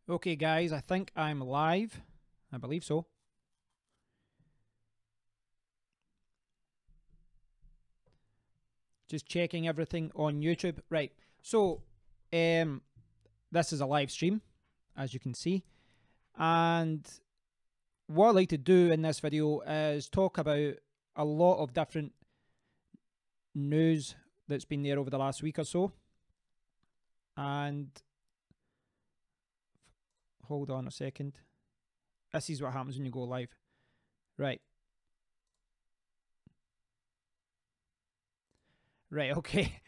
Okay, guys, I think I'm live. I believe so. Just checking everything on YouTube. Right. So, this is a live stream, as you can see. And what I'd like to do in this video is talk about a lot of different news that's been there over the last week or so. And hold on a second. This is what happens when you go live. Right. Right, okay.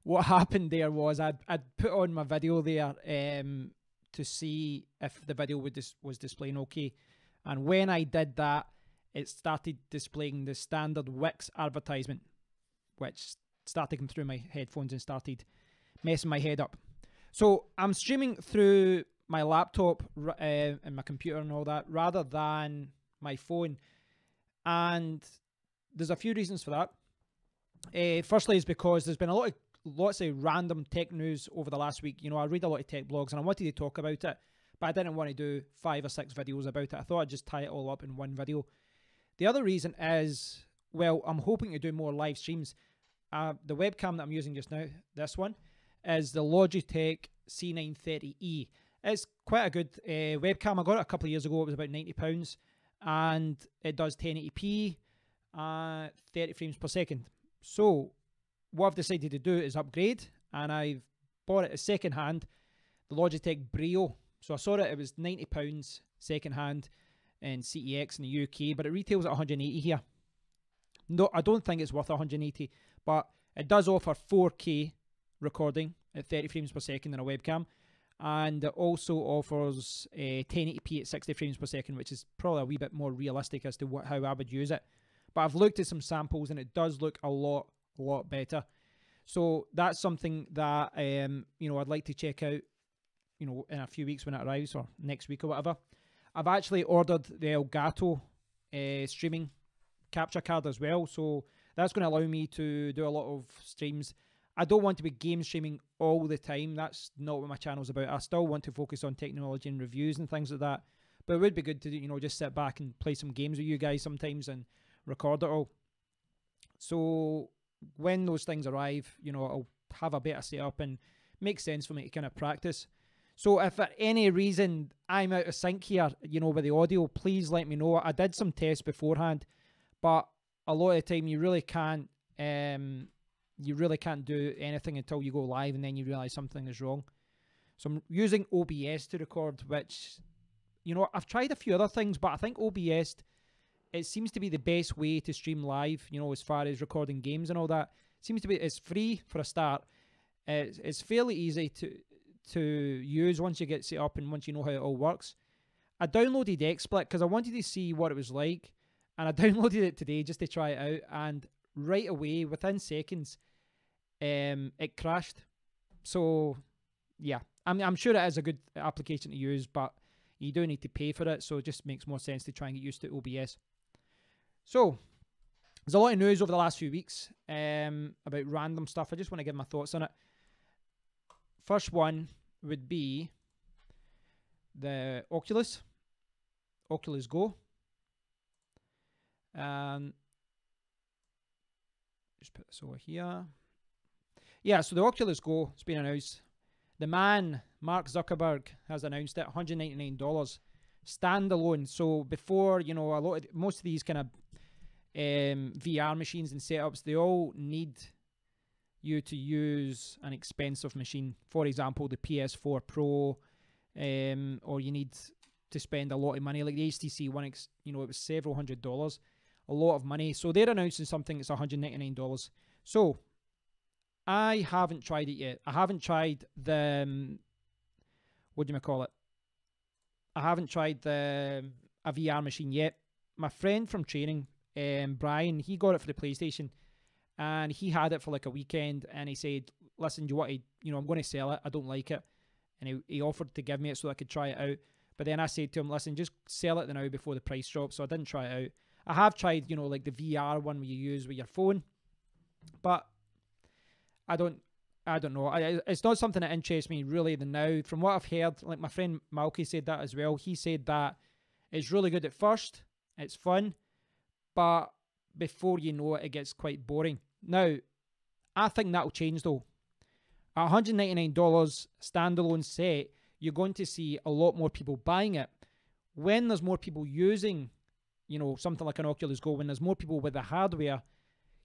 What happened there was I'd put on my video there to see if the video was displaying okay. And when I did that, it started displaying the standard Wix advertisement, which started coming through my headphones and started messing my head up. So I'm streaming through my laptop and my computer and all that rather than my phone. And there's a few reasons for that. Firstly is because there's been lots of random tech news over the last week. You know, I read a lot of tech blogs and I wanted to talk about it, but I didn't want to do 5 or 6 videos about it. I thought I'd just tie it all up in one video. The other reason is, well, I'm hoping to do more live streams. The webcam that I'm using just now, this one, is the Logitech C930E. It's quite a good webcam. I got it a couple of years ago. It was about £90 and it does 1080p, 30 frames per second. So what I've decided to do is upgrade, and I've bought it as second hand, the Logitech Brio. So I saw it was £90 second hand in CEX in the UK, but it retails at 180 here. No, I don't think it's worth 180, but it does offer 4K recording at 30 frames per second in a webcam, and it also offers 1080p at 60 frames per second, which is probably a wee bit more realistic as to how I would use it. But I've looked at some samples and it does look a lot better. So that's something that I'd like to check out, in a few weeks when it arrives, or next week or whatever. I've actually ordered the Elgato streaming capture card as well, so that's going to allow me to do a lot of streams. I don't want to be game streaming all the time. That's not what my channel's about. I still want to focus on technology and reviews and things like that. But it would be good to, just sit back and play some games with you guys sometimes and record it all. So when those things arrive, I'll have a better setup and make sense for me to kind of practice. So if for any reason I'm out of sync here, with the audio, please let me know. I did some tests beforehand, but a lot of the time you really can't do anything until you go live and then you realize something is wrong. So I'm using OBS to record, which, I've tried a few other things, but I think OBS, it seems to be the best way to stream live, as far as recording games and all that. It's free for a start. It's fairly easy to use once you get set up and once you know how it all works. I downloaded XSplit because I wanted to see what it was like, and I downloaded it today just to try it out, and right away, within seconds, it crashed. So, yeah, I'm sure it is a good application to use, but you do need to pay for it, so it just makes more sense to try and get used to OBS. So, there's a lot of news over the last few weeks about random stuff. I just want to give my thoughts on it. First one would be the Oculus Go. Just put this over here. Yeah, so the Oculus Go has been announced. The man, Mark Zuckerberg, has announced it, $199 standalone. So before, most of these kind of VR machines and setups, they all need you to use an expensive machine. For example, the PS4 Pro, or you need to spend a lot of money. Like the HTC One, it was several $100s, a lot of money. So they're announcing something that's $199. So I haven't tried it yet. I haven't tried the what do you call it? I haven't tried a VR machine yet. My friend from training, Brian, he got it for the PlayStation, and he had it for like a weekend, and he said, listen, do you want to, I'm going to sell it. I don't like it. And he offered to give me it so I could try it out. But then I said to him, listen, just sell it now before the price drops. So I didn't try it out. I have tried, like the VR one where you use with your phone, but I don't I don't know. It's not something that interests me really now. From what I've heard, like my friend Malky said that as well. He said that it's really good at first. It's fun. But before you know it, it gets quite boring. Now, I think that'll change though. At $199 standalone set, you're going to see a lot more people buying it. When there's more people using, you know, something like an Oculus Go, when there's more people with the hardware,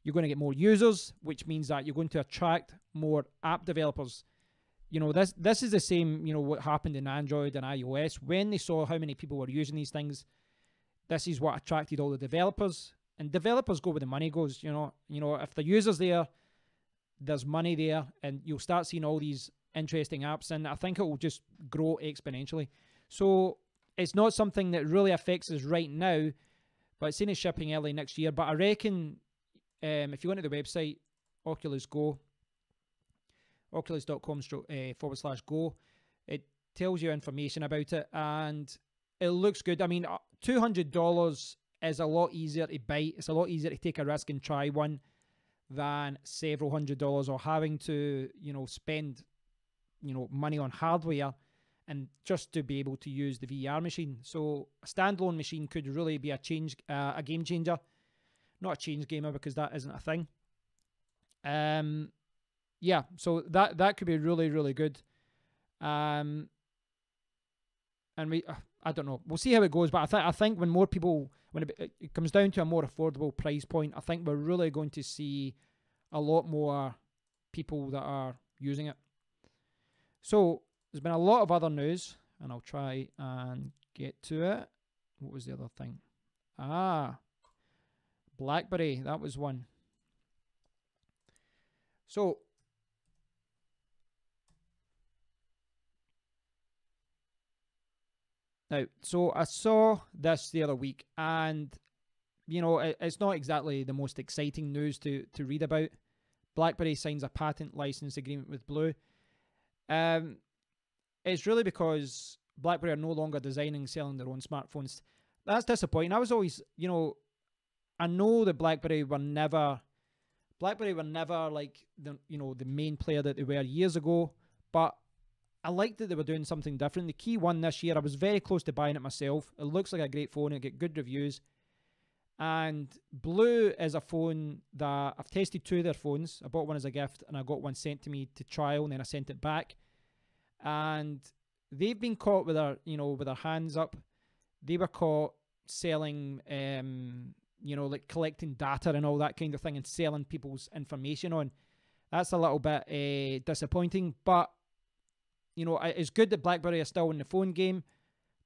you're going to get more users, which means that you're going to attract more app developers. You know, this is the same, you know, what happened in Android and iOS. When they saw how many people were using these things, this is what attracted all the developers. And developers go where the money goes, you know. You know, if the user's there, there's money there, and you'll start seeing all these interesting apps, and I think it will just grow exponentially. So it's not something that really affects us right now, but it's in its shipping early next year. But I reckon if you go into the website, Oculus Go, oculus.com/go, it tells you information about it, and it looks good. I mean, $200 is a lot easier to bite. It's a lot easier to take a risk and try one than several $100s, or having to, you know, spend, you know, money on hardware and just to be able to use the VR machine. So a standalone machine could really be a game changer. Not a change gamer, because that isn't a thing. Yeah, so that could be really, really good. And I don't know. We'll see how it goes, but I think when more people, when it comes down to a more affordable price point, I think we're really going to see a lot more people that are using it. So there's been a lot of other news, and I'll try and get to it. What was the other thing? BlackBerry, that was one. So I saw this the other week, and you know, it's not exactly the most exciting news to read about. BlackBerry signs a patent license agreement with Blue. It's really because BlackBerry are no longer designing and selling their own smartphones. That's disappointing. I was always, you know, I know that BlackBerry were never like the, you know, the main player that they were years ago, but I liked that they were doing something different. The Key One this year, I was very close to buying it myself. It looks like a great phone. It get good reviews. And Blue is a phone that I've tested two of their phones. I bought one as a gift, and I got one sent to me to trial, and then I sent it back. And they've been caught with their, you know, with their hands up. They were caught selling, you know, like collecting data and all that kind of thing, and selling people's information on. That's a little bit disappointing, but you know, it's good that BlackBerry are still in the phone game,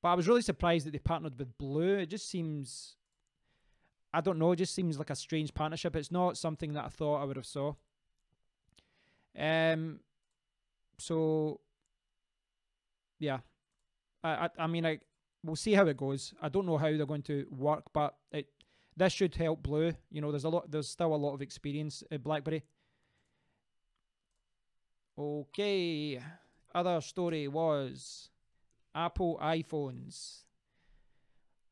but I was really surprised that they partnered with Blue. It just seems, I don't know, it just seems like a strange partnership. It's not something that I thought I would have saw. So yeah, I mean, we'll see how it goes. I don't know how they're going to work, but this should help Blue. You know, there's still a lot of experience at BlackBerry. Okay. Other story was Apple iPhones.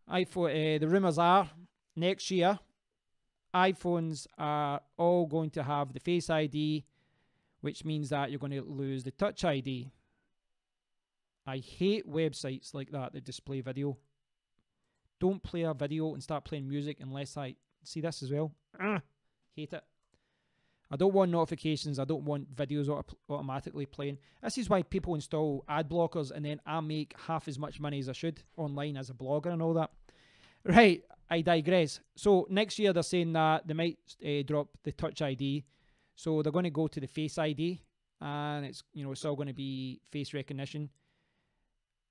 The rumors are next year iPhones are all going to have the Face ID, which means that you're going to lose the Touch ID. I hate websites like that display video. Don't play a video and start playing music unless I see this as well. Hate it. I don't want notifications. I don't want videos automatically playing. This is why people install ad blockers, and then I make half as much money as I should online as a blogger and all that. Right, I digress. So next year they're saying that they might drop the Touch ID. So they're going to go to the Face ID, and it's, you know, it's all going to be face recognition,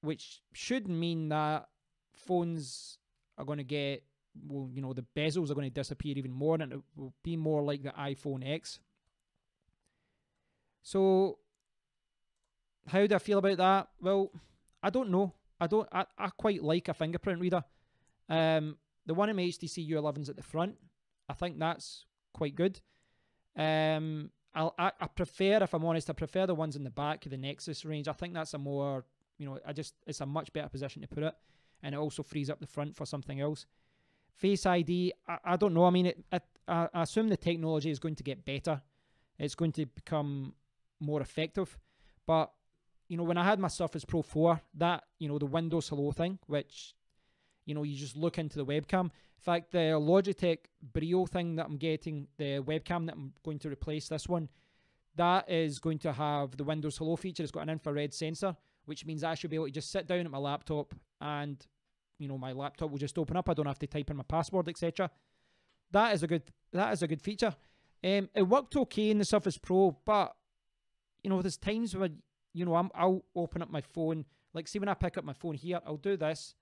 which should mean that phones are going to get, well, you know, the bezels are going to disappear even more, and it will be more like the iPhone X. So how do I feel about that? Well, I don't know. I quite like a fingerprint reader. The one in my HTC U11's at the front. I think that's quite good. I prefer, if I'm honest, I prefer the ones in the back of the Nexus range. I think that's a more, you know, it's a much better position to put it, and it also frees up the front for something else. Face ID, I don't know. I mean, I assume the technology is going to get better. It's going to become more effective. But, you know, when I had my Surface Pro 4, that, you know, the Windows Hello thing, which, you know, you just look into the webcam. In fact, the Logitech Brio thing that I'm getting, the webcam that I'm going to replace this one, that is going to have the Windows Hello feature. It's got an infrared sensor, which means I should be able to just sit down at my laptop and, you know, my laptop will just open up. I don't have to type in my password, etc. That is a good feature. It worked okay in the Surface Pro, but, you know, there's times where, you know, I'll open up my phone. Like, see, when I pick up my phone here, I'll do this,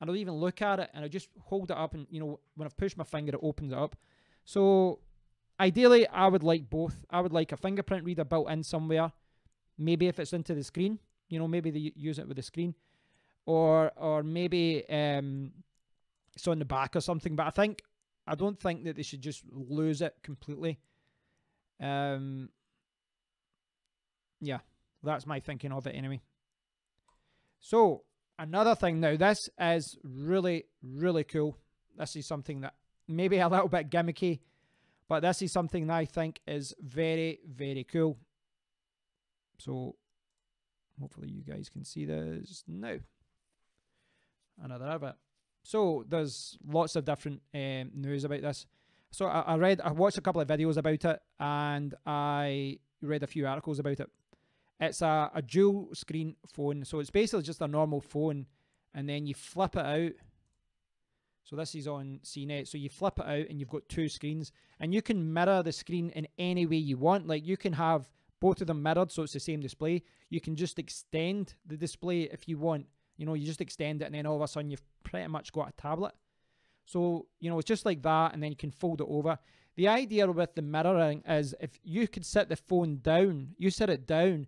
and I'll even look at it, and I'll just hold it up, and, you know, when I've pushed my finger, it opens it up. So, ideally, I would like both. I would like a fingerprint reader built in somewhere. Maybe if it's into the screen, you know, maybe they use it with the screen. Or maybe it's on the back or something. But I don't think that they should just lose it completely. Yeah, that's my thinking of it anyway. So, another thing now, this is really, really cool. This is something that maybe a little bit gimmicky, but this is something that I think is very, very cool. So, hopefully you guys can see this now. Another advert. So, there's lots of different news about this. So, I watched a couple of videos about it, and I read a few articles about it. It's a dual screen phone. So, it's basically just a normal phone, and then you flip it out. So, this is on CNET. So, you flip it out, and you've got two screens, and you can mirror the screen in any way you want. Like, you can have both of them mirrored, so it's the same display. You can just extend the display if you want. You know, you just extend it, and then all of a sudden you've pretty much got a tablet. So, you know, it's just like that, and then you can fold it over. The idea with the mirroring is if you could sit the phone down, you sit it down,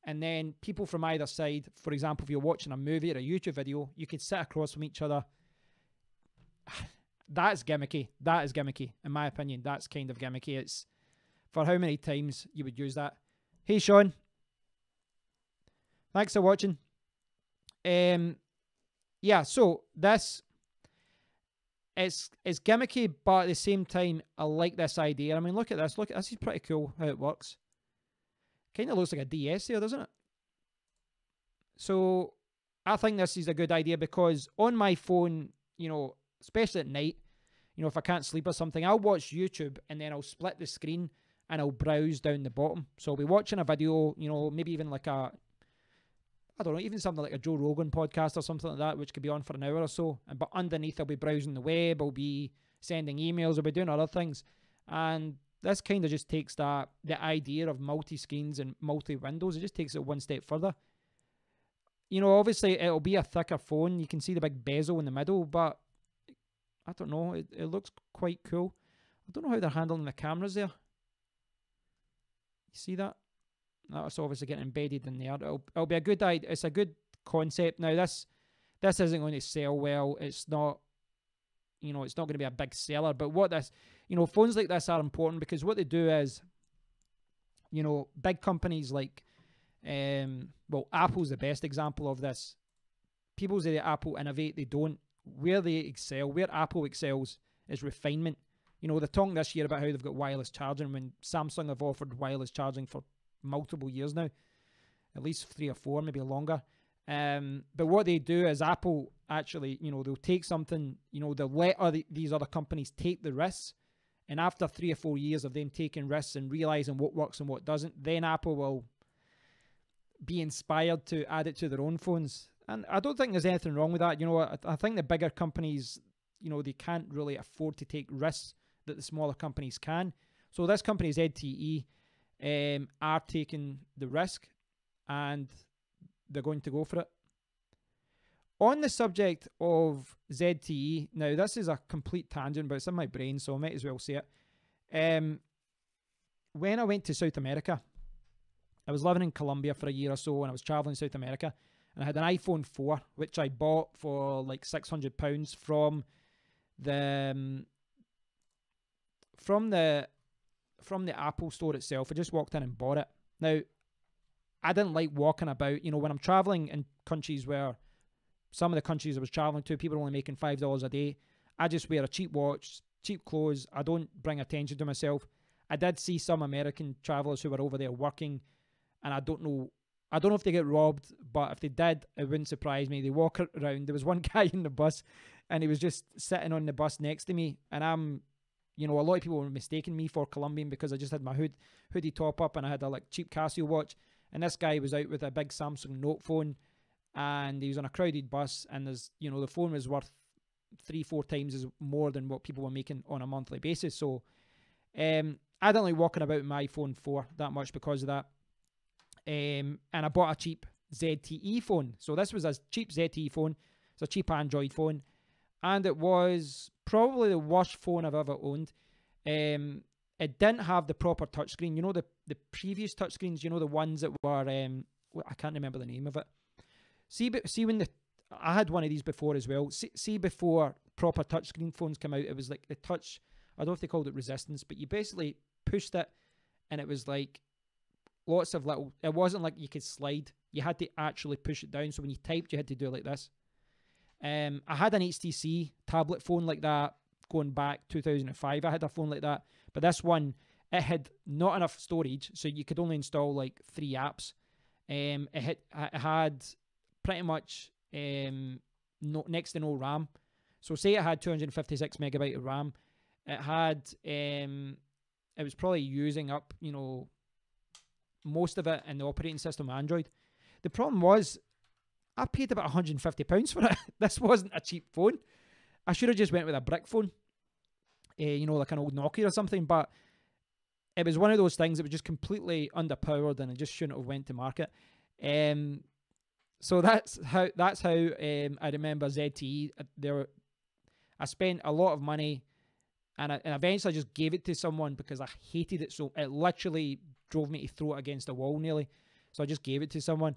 and then people from either side, for example, if you're watching a movie or a YouTube video, you could sit across from each other. That's gimmicky. That is gimmicky. In my opinion, that's kind of gimmicky. It's for how many times you would use that. Hey, Sean. Thanks for watching. Yeah, so this it's gimmicky, but at the same time, I like this idea. I mean, look at this. Look, this is pretty cool how it works. Kind of looks like a DS there, doesn't it? So I think this is a good idea because on my phone, you know, especially at night, you know, if I can't sleep or something, I'll watch YouTube and then I'll split the screen and I'll browse down the bottom. So I'll be watching a video, you know, maybe even like a, I don't know, even something like a Joe Rogan podcast or something like that, which could be on for an hour or so. But underneath, I'll be browsing the web, I'll be sending emails, I'll be doing other things. And this kind of just takes the idea of multi-screens and multi-windows, it just takes it one step further. You know, obviously, it'll be a thicker phone. You can see the big bezel in the middle, but I don't know, it looks quite cool. I don't know how they're handling the cameras there. You see that? That's obviously getting embedded in there. It'll be a good idea. It's a good concept. Now, this isn't going to sell well. It's not, you know, it's not going to be a big seller. But what this, you know, phones like this are important because what they do is, you know, big companies like, well, Apple's the best example of this. People say that Apple innovate. They don't. Where they excel, where Apple excels is refinement. You know, they're talking this year about how they've got wireless charging when Samsung have offered wireless charging for multiple years now, at least 3 or 4, maybe longer. But what they do is Apple actually, you know, they'll take something, you know, they'll let these other companies take the risks, and after 3 or 4 years of them taking risks and realizing what works and what doesn't, then Apple will be inspired to add it to their own phones. And I don't think there's anything wrong with that. You know, I think the bigger companies, you know, they can't really afford to take risks that the smaller companies can. So this company, ZTE, are taking the risk and they're going to go for it. On the subject of ZTE, now this is a complete tangent, but it's in my brain, so I might as well say it. When I went to South America, I was living in Colombia for a year or so, and I was traveling South America, and I had an iPhone 4, which I bought for like £600 from the Apple store itself. I just walked in and bought it. Now, I didn't like walking about. You know, when I'm traveling in countries where some of the countries I was traveling to, people are only making $5 a day, I just wear a cheap watch, cheap clothes. I don't bring attention to myself. I did see some American travelers who were over there working and I don't know if they get robbed, but if they did, it wouldn't surprise me. They walk around. There was one guy in the bus, and he was just sitting on the bus next to me, and I'm, a lot of people were mistaking me for Colombian because I just had my hoodie top up and I had a cheap Casio watch, and this guy was out with a big Samsung Note phone, and he was on a crowded bus, and there's, the phone was worth 3-4 times more than what people were making on a monthly basis. So I didn't like walking about with my iPhone 4 that much because of that. And I bought a cheap ZTE phone. So this was a cheap ZTE phone. It's a cheap Android phone. And it was probably the worst phone I've ever owned. It didn't have the proper touchscreen. The previous touchscreens, the ones that were, I can't remember the name of it. See when I had one of these before as well. See before proper touchscreen phones came out, it was like the touch, I don't know if they called it resistance, but you basically pushed it and it was like lots of little, it wasn't like you could slide. You had to actually push it down. So when you typed, you had to do it like this. I had an HTC tablet phone like that going back 2005. I had a phone like that, but this one, it had not enough storage, so you could only install like 3 apps. It had pretty much next to no RAM. So say it had 256 megabyte of RAM. It had it was probably using up, most of it in the operating system Android. The problem was I paid about £150 for it. This wasn't a cheap phone. I should have just went with a brick phone, like an old Nokia or something, but it was one of those things that was just completely underpowered and it just shouldn't have went to market. So that's how I remember ZTE. I spent a lot of money, and eventually I just gave it to someone because I hated it. So it literally drove me to throw it against a wall nearly. So I just gave it to someone.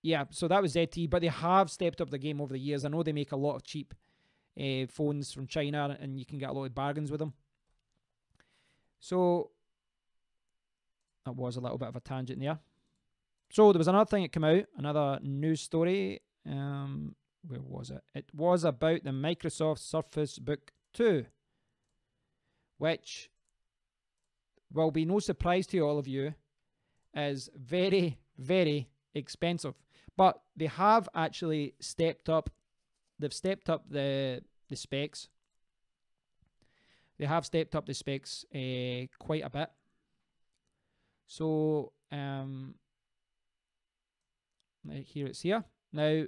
Yeah, so that was ZTE, but they have stepped up the game over the years. I know they make a lot of cheap phones from China, and you can get a lot of bargains with them. So that was a little bit of a tangent there. So there was another thing that came out, another news story. Where was it? It was about the Microsoft Surface Book 2, which will be no surprise to all of you, is very, very expensive. But they have actually stepped up. They've stepped up the specs. They have stepped up the specs quite a bit. So here it's here. Now,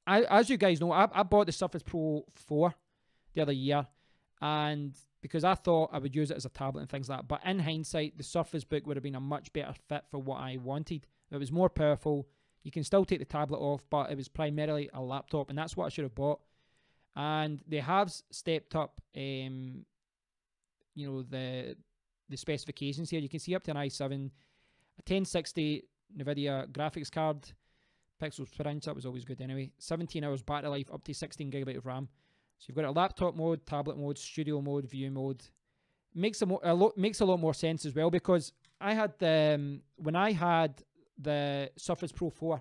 as you guys know, I bought the Surface Pro 4 the other year, and because I thought I would use it as a tablet and things like that. But in hindsight, the Surface Book would have been a much better fit for what I wanted. It was more powerful. You can still take the tablet off, but it was primarily a laptop, and that's what I should have bought. And they have stepped up, the specifications here. You can see up to an i7, a 1060 NVIDIA graphics card, pixels per inch. That was always good anyway. 17 hours battery life, up to 16 gigabyte of RAM. So you've got a laptop mode, tablet mode, studio mode, view mode. Makes a lot more sense as well, because I had when I had the Surface Pro 4,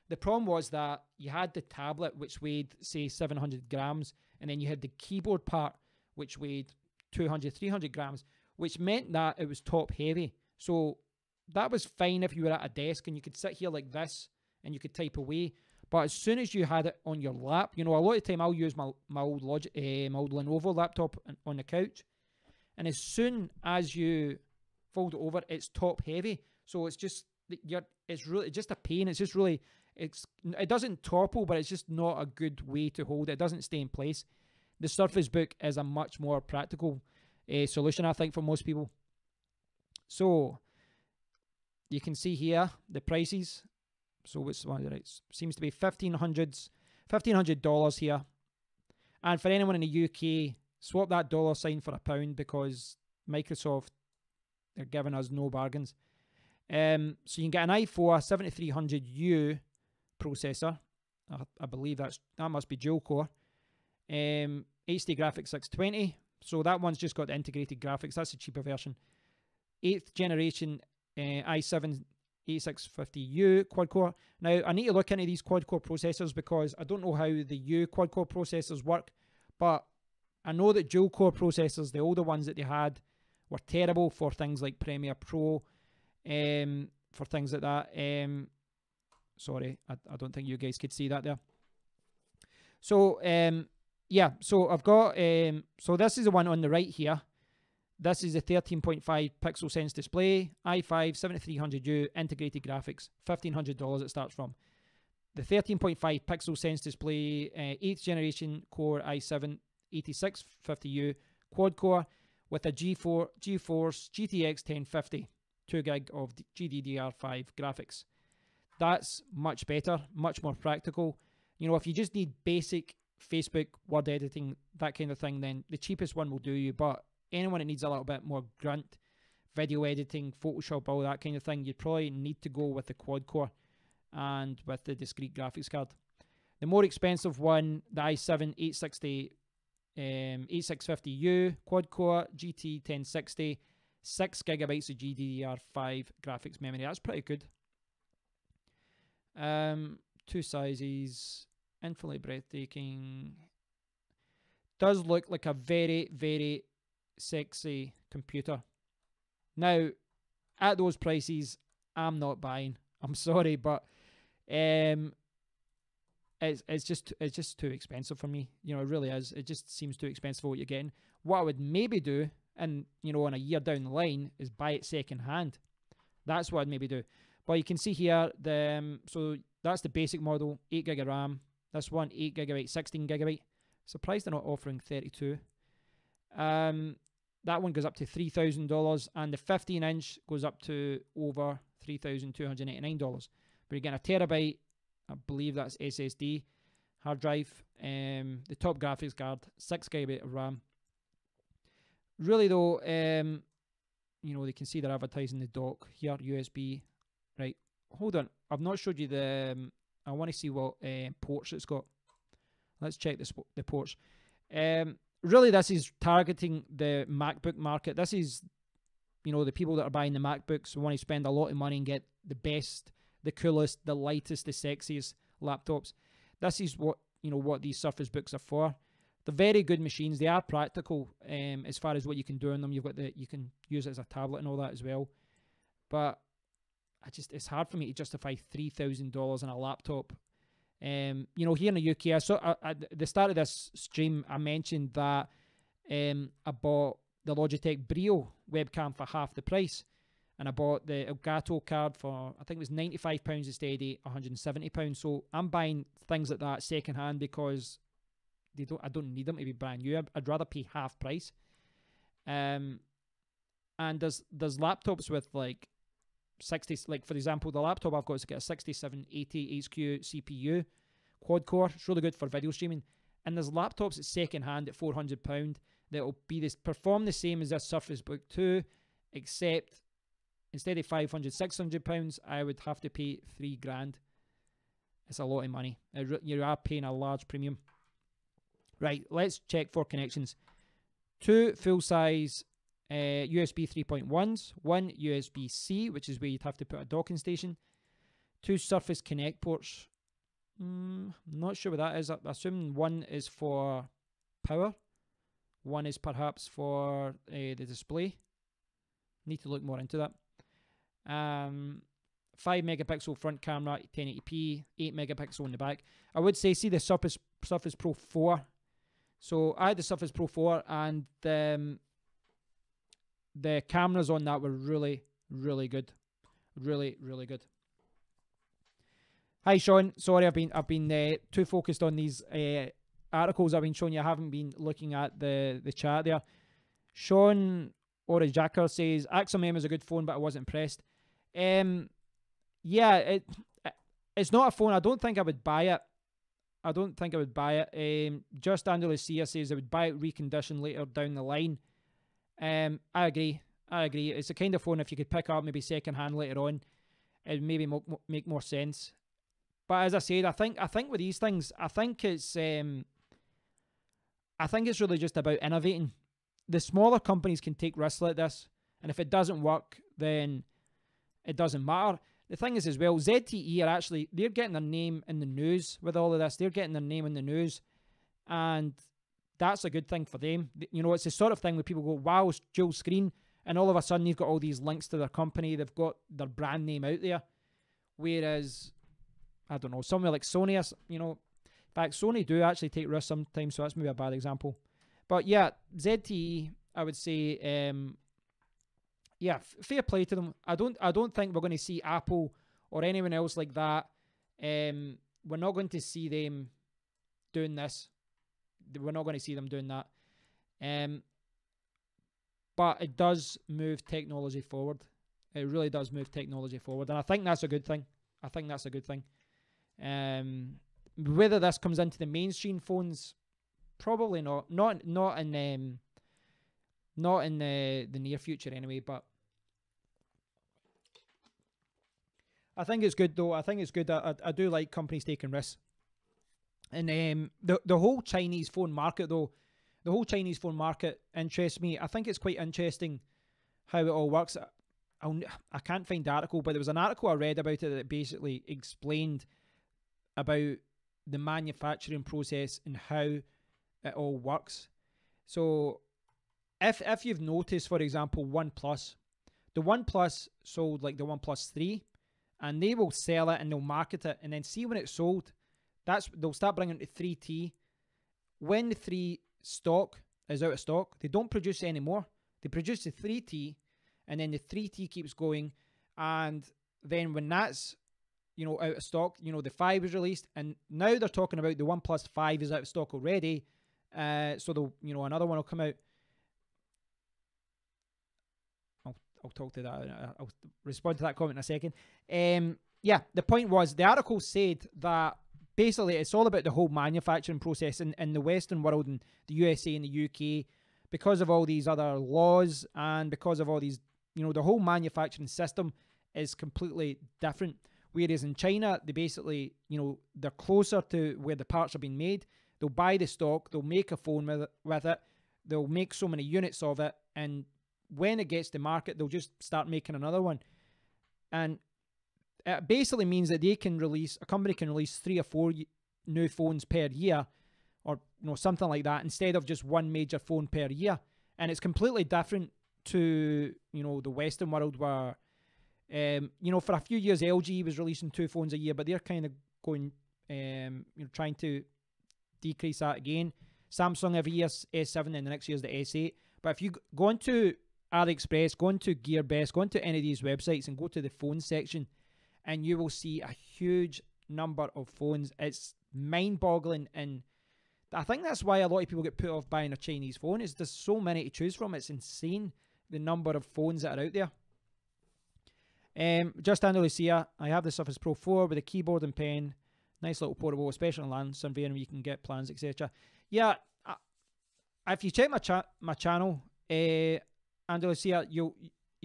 the problem was that you had the tablet, which weighed, say, 700 grams, and then you had the keyboard part, which weighed 200, 300 grams, which meant that it was top heavy. So that was fine if you were at a desk and you could sit here like this and you could type away. But as soon as you had it on your lap, a lot of the time I'll use my old Lenovo laptop on the couch, and as soon as you fold it over, it's top heavy. So it's just it's really just a pain. It's just really it doesn't topple, but it's just not a good way to hold it. It doesn't stay in place. The Surface Book is a much more practical solution, I think, for most people. So you can see here the prices. So which one? It seems to be $1,500 here. And for anyone in the UK, swap that $sign for £1 because Microsoft, they're giving us no bargains. So you can get an i4 7300U processor. I believe that must be dual core. HD graphics 620. So that one's just got the integrated graphics. That's a cheaper version. 8th generation i7 8650U quad core. Now, I need to look into these quad core processors because I don't know how the U quad core processors work, but I know that dual core processors, the older ones that they had, were terrible for things like Premiere Pro, for things like that. Sorry, I don't think you guys could see that there. So, yeah, so I've got, so this is the one on the right here. This is a 13.5 pixel sense display, i5 7300U integrated graphics, $1,500 it starts from. The 13.5 pixel sense display, 8th generation Core i7 8650U quad core with a GeForce GTX 1050, 2 gig of GDDR5 graphics. That's much better, much more practical. You know, if you just need basic Facebook, Word editing, that kind of thing, then the cheapest one will do you. But anyone that needs a little bit more grunt, video editing, Photoshop, all that kind of thing, you'd probably need to go with the quad core and with the discrete graphics card. The more expensive one, the i7 8650U quad core GT 1060, 6 gigabytes of GDDR5 graphics memory. That's pretty good. 2 sizes, infinitely breathtaking. Does look like a very, very sexy computer. Now, at those prices, I'm not buying. I'm sorry, but it's just too expensive for me. You know, it really is. It just seems too expensive for what you're getting. What I would maybe do, and you know, in a year down the line, is buy it second hand. That's what I'd maybe do. But you can see here, so that's the basic model, 8 gig of RAM. This one, 8 gigabyte, 16 gigabyte. Surprised they're not offering 32. That one goes up to $3,000, and the 15-inch goes up to over $3,289. But you're getting a terabyte, I believe that's SSD hard drive. The top graphics card, 6 gigabyte of RAM. Really though, you know, they can see they're advertising the dock here, USB. Right, hold on. I've not showed you the. I want to see what ports it's got. Let's check the ports. Really, this is targeting the MacBook market. This is, you know, the people that are buying the MacBooks want to spend a lot of money and get the best, the coolest, the lightest, the sexiest laptops. This is what, you know, what these Surface Books are for. They're very good machines. They are practical as far as what you can do on them. You've got you can use it as a tablet and all that as well. But it's hard for me to justify $3,000 on a laptop. You know, here in the UK, at the start of this stream, I mentioned that I bought the Logitech Brio webcam for half the price, and I bought the Elgato card for, I think it was £95 instead of £170. So I'm buying things like that second hand because I don't need them to be brand new. I'd rather pay half price. And there's laptops with like 60, like for example, the laptop I've got is got a 6780 HQ CPU quad core. It's really good for video streaming. And there's laptops that's second hand at £400 that'll perform the same as this Surface Book 2, except instead of £500-600, I would have to pay $3,000. It's a lot of money. You are paying a large premium. Right, let's check for connections. 2 full-size USB 3.1s, 1 USB-C, which is where you'd have to put a docking station, 2 Surface Connect ports. Not sure what that is. I assume one is for power, one is perhaps for the display. Need to look more into that. 5 megapixel front camera, 1080p, 8 megapixel in the back. I would say, see the Surface Pro 4. So I had the Surface Pro 4, and the cameras on that were really, really good. Really, really good. Hi, Sean. Sorry, I've been too focused on these articles I've been showing you. I haven't been looking at the chat there. Sean Orijacker says, Axum M is a good phone, but I wasn't impressed. Yeah, it's not a phone. I don't think I would buy it. Just Andy Lucia says I would buy it reconditioned later down the line. I agree. It's the kind of phone, if you could pick up maybe second hand later on, it maybe make more sense. But as I said, I think with these things, I think it's really just about innovating. The smaller companies can take risks like this, and if it doesn't work, then it doesn't matter. The thing is as well, ZTE are actually, they're getting their name in the news with all of this. They're getting their name in the news, and that's a good thing for them. You know, it's the sort of thing where people go, wow, it's dual screen, and all of a sudden you've got all these links to their company. They've got their brand name out there. Whereas, I don't know, somewhere like Sony, you know, in fact, Sony do actually take risks sometimes, so that's maybe a bad example. But yeah, ZTE, I would say, yeah, fair play to them. I don't think we're going to see Apple or anyone else like that. We're not going to see them doing this. We're not going to see them doing that. But it does move technology forward. It really does move technology forward, and I think that's a good thing. I think that's a good thing. Whether this comes into the mainstream phones, probably not. Not in the near future anyway. But I think it's good though. I think it's good. I do like companies taking risks. And the whole Chinese phone market though, the whole Chinese phone market interests me. I think it's quite interesting how it all works. I can't find the article, but there was an article I read about it that basically explained about the manufacturing process and how it all works. So if you've noticed, for example, OnePlus, the OnePlus sold like the OnePlus 3, and they will sell it and they'll market it, and then see when it's sold, they'll start bringing it to 3T. When the 3 stock is out of stock, they don't produce it anymore. They produce the 3T, and then the 3T keeps going, and then when that's, you know, out of stock, you know, the 5 is released, and now they're talking about the OnePlus 5 is out of stock already, so they'll, you know, another one will come out. I'll talk to that. I'll respond to that comment in a second. Yeah, the point was, the article said that basically it's all about the whole manufacturing process in the Western world, and the USA and the UK, because of all these other laws and because of all these, you know, the whole manufacturing system is completely different. Whereas in China, they basically, you know, they're closer to where the parts are being made. They'll buy the stock, they'll make a phone with it, they'll make so many units of it, and when it gets to market, they'll just start making another one. And it basically means that a company can release 3 or 4 new phones per year, or, you know, something like that, instead of just one major phone per year. And it's completely different to, you know, the Western world where, you know, for a few years LG was releasing 2 phones a year, but they're kind of going, you know, trying to decrease that again. Samsung every year S7, and the next year's the S8. But if you go into AliExpress, go into GearBest, go into any of these websites and go to the phone section, and you will see a huge number of phones. It's mind-boggling, and I think that's why a lot of people get put off buying a Chinese phone, is there's so many to choose from. It's insane, the number of phones that are out there. Just Andy Lucia, I have the Surface Pro 4 with a keyboard and pen. Nice little portable, especially on land surveying where you can get plans, etc. Yeah, if you check my channel, Andy Lucia, you'll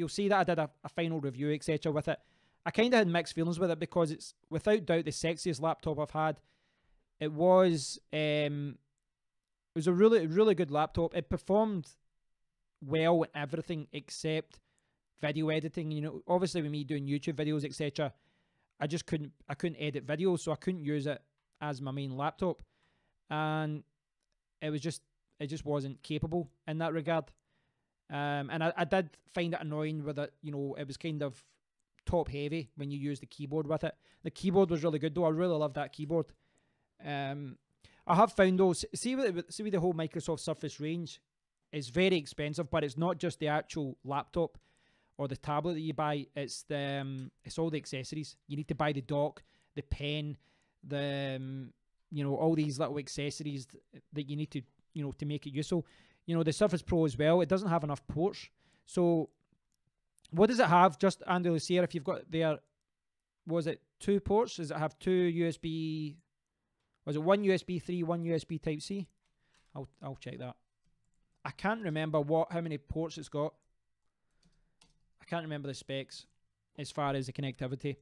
see that I did a final review, etc. with it. I kind of had mixed feelings with it, because it's without doubt the sexiest laptop I've had. It was a really, really good laptop. It performed well in everything except video editing. You know, obviously with me doing YouTube videos, etc., I couldn't edit videos, so I couldn't use it as my main laptop, and it just wasn't capable in that regard. And I did find it annoying with it. You know, it was kind of top heavy when you use the keyboard with it. The keyboard was really good though. I really love that keyboard. I have found though, see with the whole Microsoft Surface range, it's very expensive, but it's not just the actual laptop or the tablet that you buy. It's all the accessories. You need to buy the dock, the pen, you know, all these little accessories that you need to, you know, to make it useful. You know, the Surface Pro as well, it doesn't have enough ports. So what does it have? Just Andy Lucia, if you've got there, was it 2 ports? Does it have 2 USB? Was it 1 USB 3, 1 USB Type C? I'll check that. I can't remember how many ports it's got. I can't remember the specs as far as the connectivity.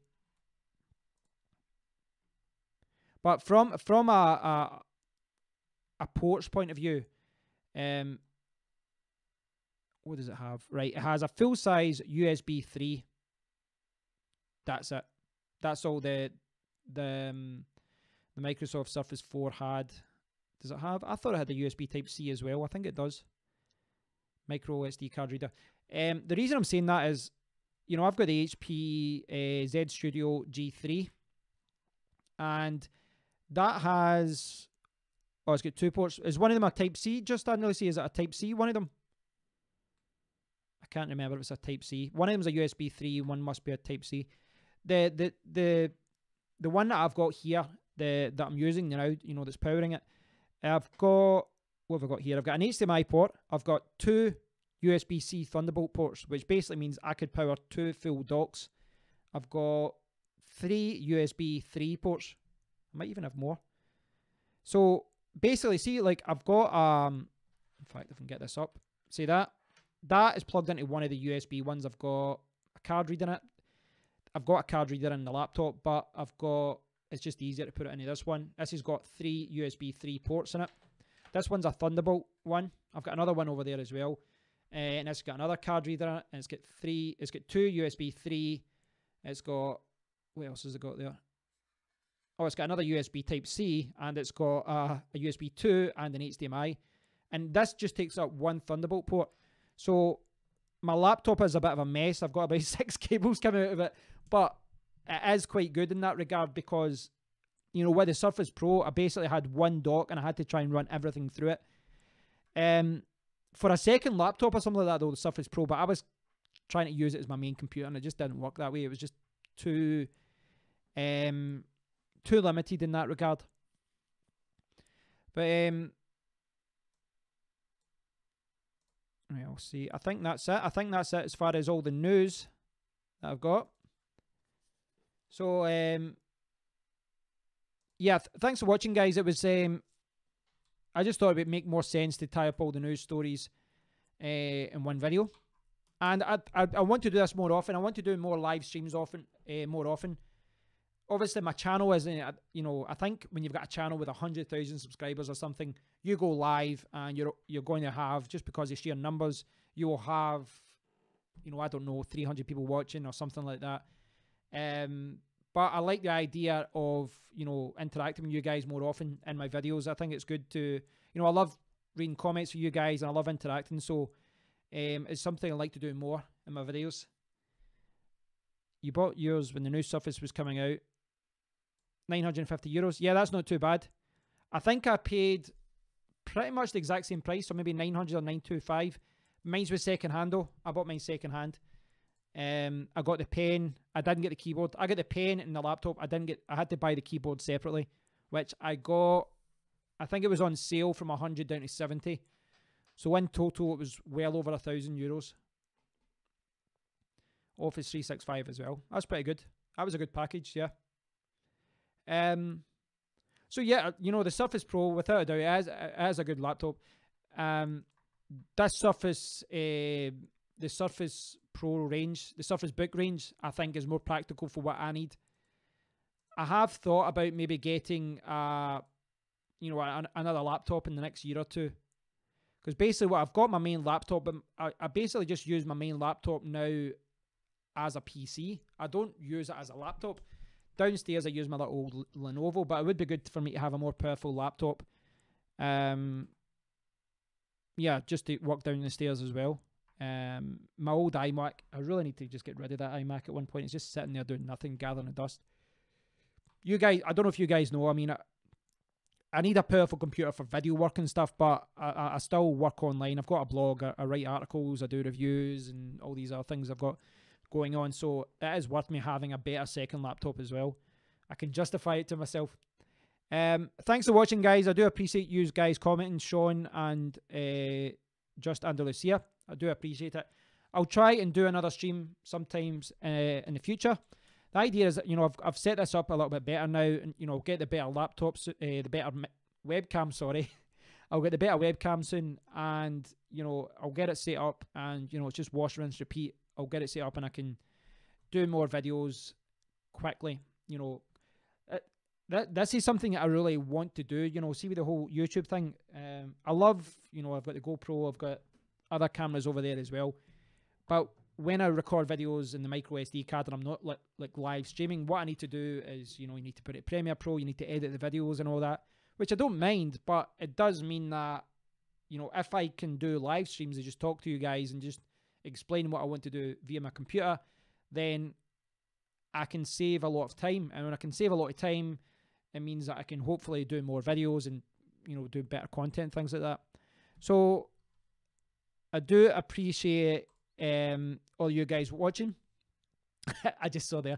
But from a ports point of view, what does it have? Right, it has a full size USB 3. That's it. That's all the Microsoft Surface 4 had. Does it have? I thought it had a USB Type C as well. I think it does. Micro SD card reader. The reason I'm saying that is, you know, I've got the HP Z Studio G3, and that has, oh, it's got 2 ports. Is one of them a Type-C? Just randomly see, is it a Type-C, one of them? I can't remember if it's a Type-C. One of them's a USB 3, one must be a Type-C. The one that I've got here, that I'm using now, you know, that's powering it, I've got, what have I got here? I've got an HDMI port, I've got 2 USB-C Thunderbolt ports, which basically means I could power 2 full docks. I've got 3 USB 3 ports. I might even have more. So basically, see, like, I've got, in fact, if I can get this up, see that? That is plugged into one of the USB ones. I've got a card reader in it. I've got a card reader in the laptop, but I've got, it's just easier to put it into this one. This has got 3 USB 3 ports in it. This one's a Thunderbolt one. I've got another one over there as well. And it's got another card reader in it, and it's got 2 USB 3. It's got, what else has it got there? Oh, it's got another USB Type-C, and it's got a USB 2 and an HDMI. And this just takes up 1 Thunderbolt port. So my laptop is a bit of a mess. I've got about 6 cables coming out of it, but it is quite good in that regard because, you know, with the Surface Pro, I basically had 1 dock and I had to try and run everything through it. For a second laptop or something like that, though, the Surface Pro, but I was trying to use it as my main computer and it just didn't work that way. It was just too limited in that regard. But I'll see. I think that's it. I think that's it as far as all the news that I've got. So yeah, thanks for watching, guys. It was I just thought it would make more sense to tie up all the news stories in one video. And I want to do this more often. I want to do more live streams more often. Obviously, my channel isn't, you know, I think when you've got a channel with 100,000 subscribers or something, you go live and you're going to have, just because of sheer numbers, you will have, you know, I don't know, 300 people watching or something like that. But I like the idea of, you know, interacting with you guys more often in my videos. I think it's good to, you know, I love reading comments for you guys and I love interacting. So it's something I like to do more in my videos. You bought yours when the new Surface was coming out. €950. Yeah, that's not too bad. I think I paid pretty much the exact same price, so maybe 900 or 925. Mine's was second hand though. I bought mine second hand. I got the pen. I didn't get the keyboard. I got the pen and the laptop. I had to buy the keyboard separately, which I got, I think it was on sale from 100 down to 70. So in total, it was well over €1,000. Office 365 as well. That's pretty good. That was a good package, yeah. So yeah, you know, the Surface Pro, without a doubt, it is a good laptop. This Surface, the Surface Pro range, the Surface Book range, I think is more practical for what I need. I have thought about maybe getting, you know, another laptop in the next year or two. Because basically what I've got my main laptop, but I basically just use my main laptop now as a PC. I don't use it as a laptop. Downstairs I use my little old Lenovo, but it would be good for me to have a more powerful laptop. Yeah, just to walk down the stairs as well. My old iMac, I really need to just get rid of that iMac at one point. It's just sitting there doing nothing, gathering the dust. You guys, I don't know if you guys know, I mean, I need a powerful computer for video work and stuff, but I still work online. I've got a blog, I write articles, I do reviews and all these other things I've got going on, so it is worth me having a better second laptop as well. I can justify it to myself. Thanks for watching, guys. I do appreciate you guys commenting, Sean and Just Andalusia. I do appreciate it. I'll try and do another stream sometimes in the future. The idea is that, you know, I've set this up a little bit better now, and, you know, get the better laptops, the better webcam, sorry. I'll get the better webcam soon, and, you know, I'll get it set up, and, you know, it's just wash, rinse, repeat. I'll get it set up and I can do more videos quickly. You know, this is something that I really want to do, you know, see with the whole YouTube thing. I love, you know, I've got the GoPro, I've got other cameras over there as well. But when I record videos in the micro SD card and I'm not like live streaming, what I need to do is, you know, you need to put it Premiere Pro, you need to edit the videos and all that, which I don't mind, but it does mean that, you know, if I can do live streams and just talk to you guys and just explaining what I want to do via my computer, then I can save a lot of time. And when I can save a lot of time, it means that I can hopefully do more videos and, you know, do better content, things like that. So I do appreciate all you guys watching. I just saw there.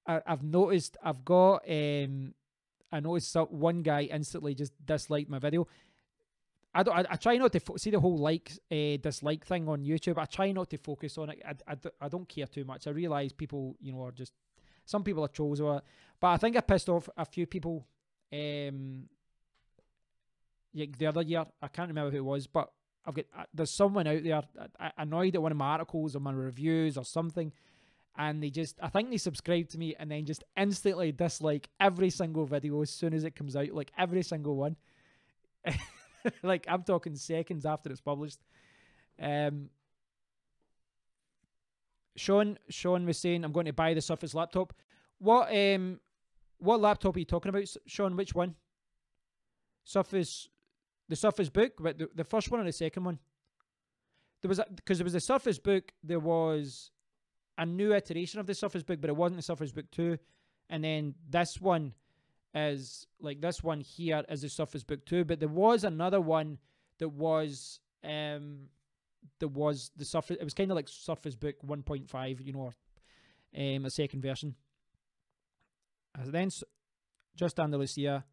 I've noticed I've got I noticed one guy instantly just disliked my video. I try not to see the whole dislike thing on YouTube. I try not to focus on it. I don't care too much. I realize people, you know, are just, some people are trolls or, but I think I pissed off a few people like the other year. I can't remember who it was, but there's someone out there annoyed at one of my articles or my reviews or something, and I think they subscribed to me and then just instantly dislike every single video as soon as it comes out, like every single one. Like, I'm talking seconds after it's published. Sean was saying, I'm going to buy the Surface laptop. What laptop are you talking about, Sean? Which one? The Surface Book, but the first one or the second one? Because there was the Surface Book, there was a new iteration of the Surface Book, but it wasn't the Surface Book 2. And then this one is, like, this one here is the Surface Book 2, but there was another one that was the Surface, it was kind of like Surface Book 1.5, you know, or a second version. And then Just Andalusia.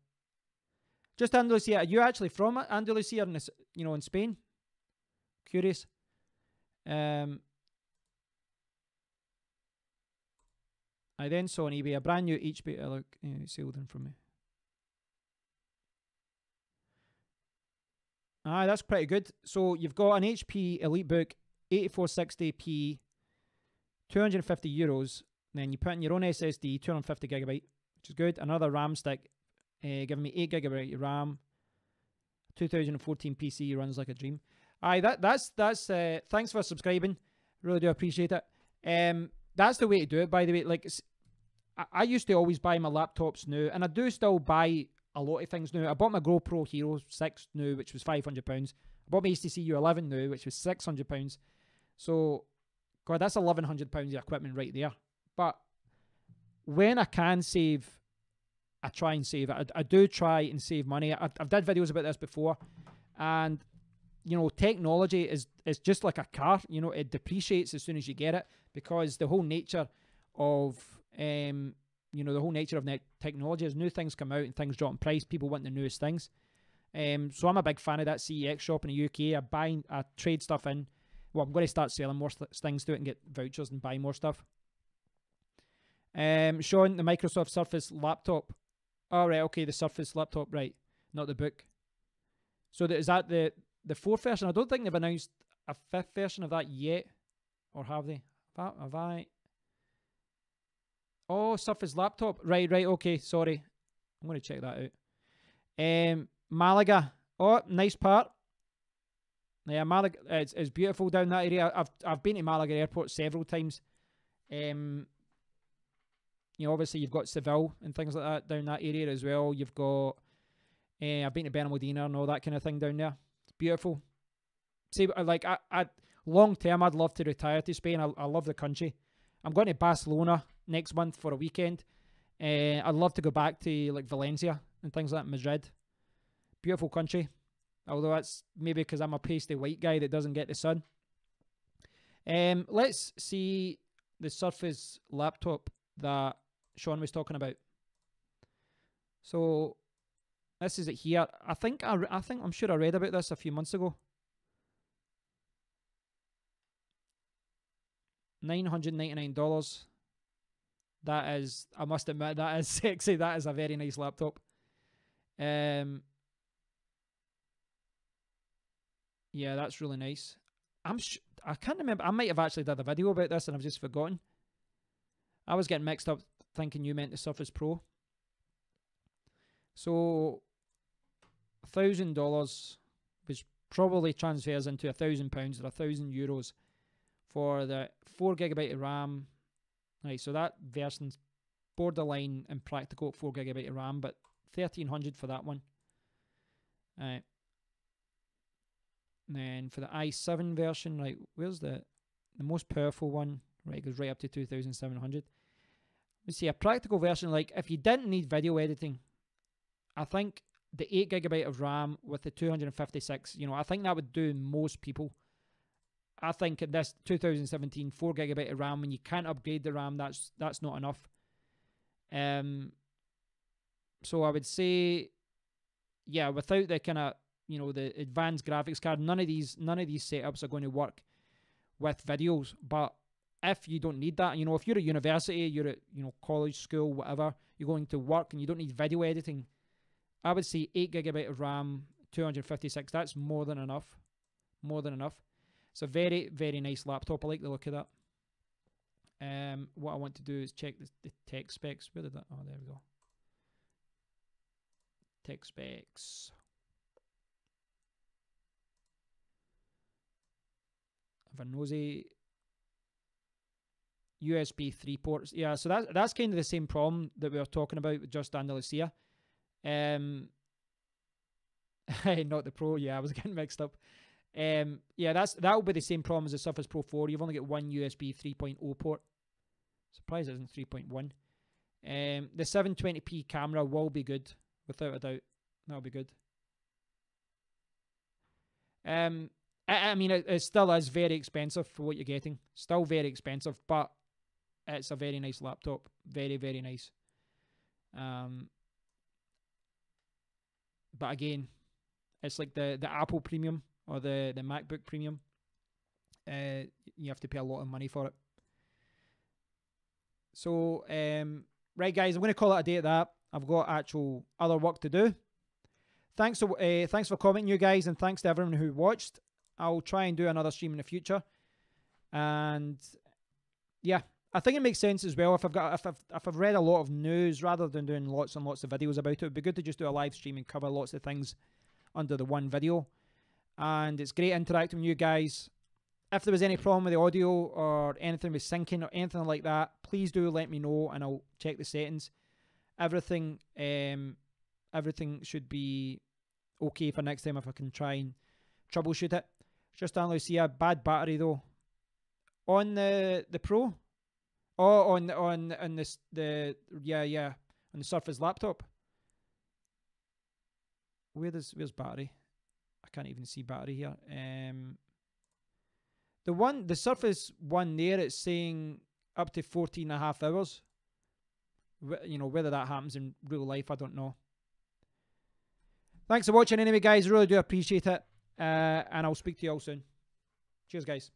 Just Andalusia, are you actually from Andalusia in this, you know, in Spain? Curious. I then saw on eBay a brand new HP. Look, sailed in from me. That's pretty good. So you've got an HP EliteBook 8460p, €250. Then you put in your own SSD, 250 gigabyte, which is good. Another RAM stick, giving me 8 gigabyte RAM. 2014 PC runs like a dream. That's thanks for subscribing. Really do appreciate it. That's the way to do it, by the way. Like, I used to always buy my laptops new, and I do still buy a lot of things new. I bought my GoPro Hero 6 new, which was £500. I bought my HTC U11 new, which was £600. So, God, that's £1,100 of equipment right there. But when I can save, I try and save it. I do try and save money. I've done videos about this before, and you know, technology is just like a car. You know, it depreciates as soon as you get it, because the whole nature of you know, the whole nature of technology is new things come out and things drop in price. People want the newest things. So I'm a big fan of that CEX shop in the UK. I trade stuff in. Well, I'm going to start selling more things to it and get vouchers and buy more stuff. Sean, the Microsoft Surface laptop. Oh, right, okay, the Surface laptop, right, not the book. So is that the fourth version? I don't think they've announced a fifth version of that yet, or have they? Have I? Oh, Surface laptop. Right, okay, sorry. I'm going to check that out. Malaga. Oh, nice part. Yeah, Malaga, it's beautiful down that area. I've been to Malaga Airport several times. You know, obviously you've got Seville and things like that down that area as well. You've got, I've been to Benalmádena and all that kind of thing down there. It's beautiful. See, like, I long term, I'd love to retire to Spain. I love the country. I'm going to Barcelona next month for a weekend. I'd love to go back to, like, Valencia and things like that, Madrid. Beautiful country. Although that's maybe because I'm a pasty white guy that doesn't get the sun. Let's see the Surface laptop that Sean was talking about. So this is it here. I'm sure I read about this a few months ago. $999. That is, I must admit, that is sexy. That is a very nice laptop. Yeah, that's really nice. I can't remember. I might have actually done a video about this and I've just forgotten. I was getting mixed up thinking you meant the Surface Pro. So $1,000, which probably transfers into £1,000 or €1,000 for the 4 gigabyte of RAM. Right, so that version's borderline impractical at 4 gigabyte of RAM, but $1,300 for that one. Right. And then for the i7 version, right, where's the most powerful one? Right, it goes right up to 2700. Let's see, a practical version, like if you didn't need video editing, I think the 8GB of RAM with the 256, I think that would do most people. I think in this 2017, 4GB of RAM, when you can't upgrade the RAM, that's not enough. So I would say, yeah, without the kind of, the advanced graphics card, none of these setups are going to work with videos. But if you don't need that, if you're at university, you're at, college, school, whatever, you're going to work and you don't need video editing, I would say 8GB of RAM, 256, that's more than enough. More than enough. It's a very, very nice laptop. I like the look of that. What I want to do is check the tech specs. Where did that? Oh, there we go. Tech specs. Have a nosy. USB 3 ports. Yeah, so that's kind of the same problem that we were talking about with Just Andalusia. Not the Pro. Yeah, I was getting mixed up. Yeah, that'll be the same problem as the Surface Pro 4. You've only got one USB 3.0 port. Surprised it isn't 3.1. The 720p camera will be good, without a doubt. That'll be good. I mean, it still is very expensive for what you're getting. Still very expensive, but it's a very nice laptop. Very, very nice. But again, it's like the Apple Premium or the MacBook Premium. You have to pay a lot of money for it. So, right, guys, I'm going to call it a day at that. I've got actual other work to do. Thanks for commenting, you guys, and thanks to everyone who watched. I'll try and do another stream in the future. And yeah, I think it makes sense as well. If I've read a lot of news, rather than doing lots and lots of videos about it, it'd be good to just do a live stream and cover lots of things under the one video. And it's great interacting with you guys. If there was any problem with the audio or anything with syncing or anything like that, please do let me know and I'll check the settings. Everything should be okay for next time if I can try and troubleshoot it. Just only see a bad battery though. On the Pro? Oh, on this on the Surface laptop. Where's battery? I can't even see battery here. The Surface one there, it's saying up to 14.5 hours. Whether that happens in real life, I don't know. Thanks for watching anyway, guys. Really do appreciate it. And I'll speak to you all soon. Cheers, guys.